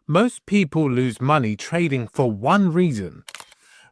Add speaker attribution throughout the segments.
Speaker 1: Most people lose money trading for one reason.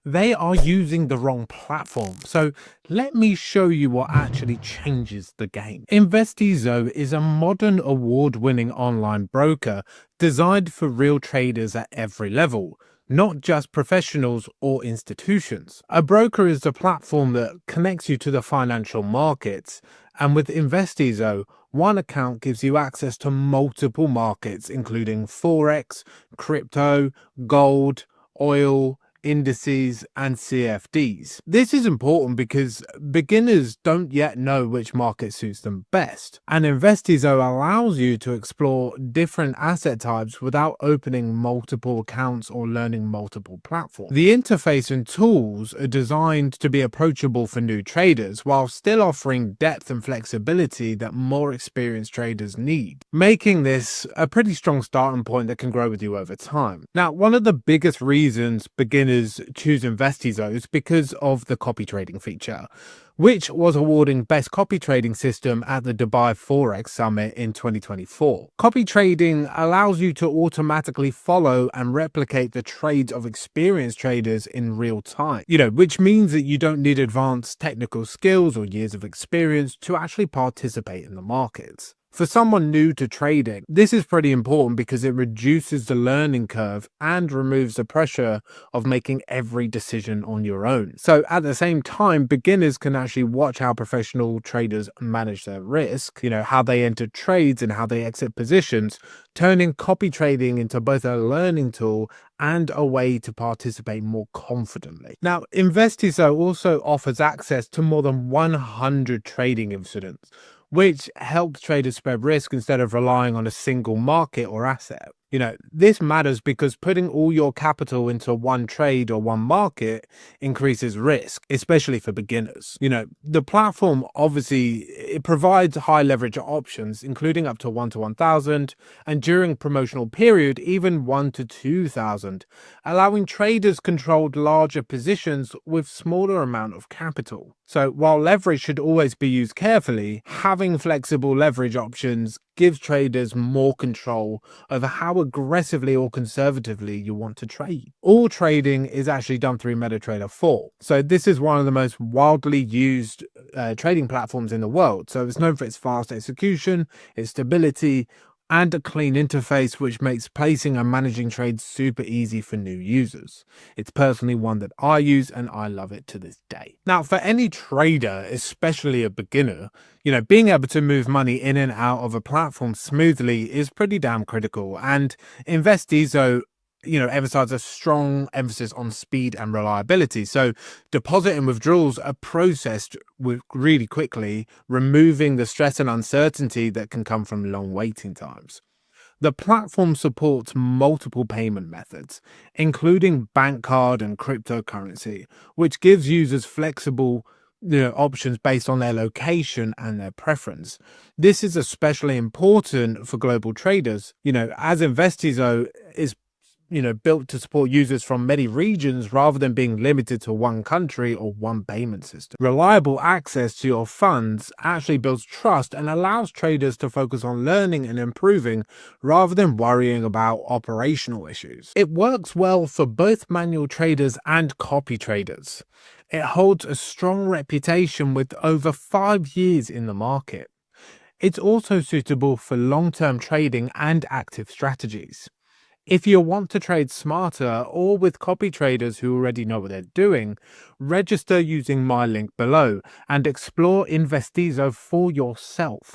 Speaker 1: They are using the wrong platform. So let me show you what actually changes the game. Investizo is a modern award-winning online broker designed for real traders at every level, not just professionals or institutions. A broker is a platform that connects you to the financial markets, and with Investizo, one account gives you access to multiple markets, including Forex, crypto, gold, oil, indices, and CFDs. This is important because beginners don't yet know which market suits them best, and Investizo allows you to explore different asset types without opening multiple accounts or learning multiple platforms. The interface and tools are designed to be approachable for new traders while still offering depth and flexibility that more experienced traders need, making this a pretty strong starting point that can grow with you over time. Now, one of the biggest reasons beginners choose Investizo is because of the copy trading feature, which was awarding Best Copy Trading System at the Dubai Forex Summit in 2024. Copy trading allows you to automatically follow and replicate the trades of experienced traders in real time, which means that you don't need advanced technical skills or years of experience to actually participate in the markets. For someone new to trading, this is pretty important because it reduces the learning curve and removes the pressure of making every decision on your own. So at the same time, beginners can actually watch how professional traders manage their risk, how they enter trades and how they exit positions, turning copy trading into both a learning tool and a way to participate more confidently. Now, Investizo also offers access to more than 100 trading incidents, which helps traders spread risk instead of relying on a single market or asset. This matters because putting all your capital into one trade or one market increases risk, especially for beginners. The platform obviously it provides high leverage options, including up to 1 to 1,000, and during promotional period, even 1 to 2,000, allowing traders controlled larger positions with smaller amount of capital. So while leverage should always be used carefully, having flexible leverage options gives traders more control over how aggressively or conservatively you want to trade. All trading is actually done through MetaTrader 4. So this is one of the most widely used trading platforms in the world. So it's known for its fast execution, its stability, and a clean interface, which makes placing and managing trades super easy for new users. It's personally one that I use and I love it to this day. Now, for any trader, especially a beginner, being able to move money in and out of a platform smoothly is pretty damn critical. And Investizo emphasize a strong emphasis on speed and reliability. So deposit and withdrawals are processed really quickly, removing the stress and uncertainty that can come from long waiting times. The platform supports multiple payment methods, including bank card and cryptocurrency, which gives users flexible options based on their location and their preference. This is especially important for global traders, as Investizo is built to support users from many regions rather than being limited to one country or one payment system. Reliable access to your funds actually builds trust and allows traders to focus on learning and improving rather than worrying about operational issues. It works well for both manual traders and copy traders. It holds a strong reputation with over 5 years in the market. It's also suitable for long-term trading and active strategies. If you want to trade smarter or with copy traders who already know what they're doing, register using my link below and explore Investizo for yourself.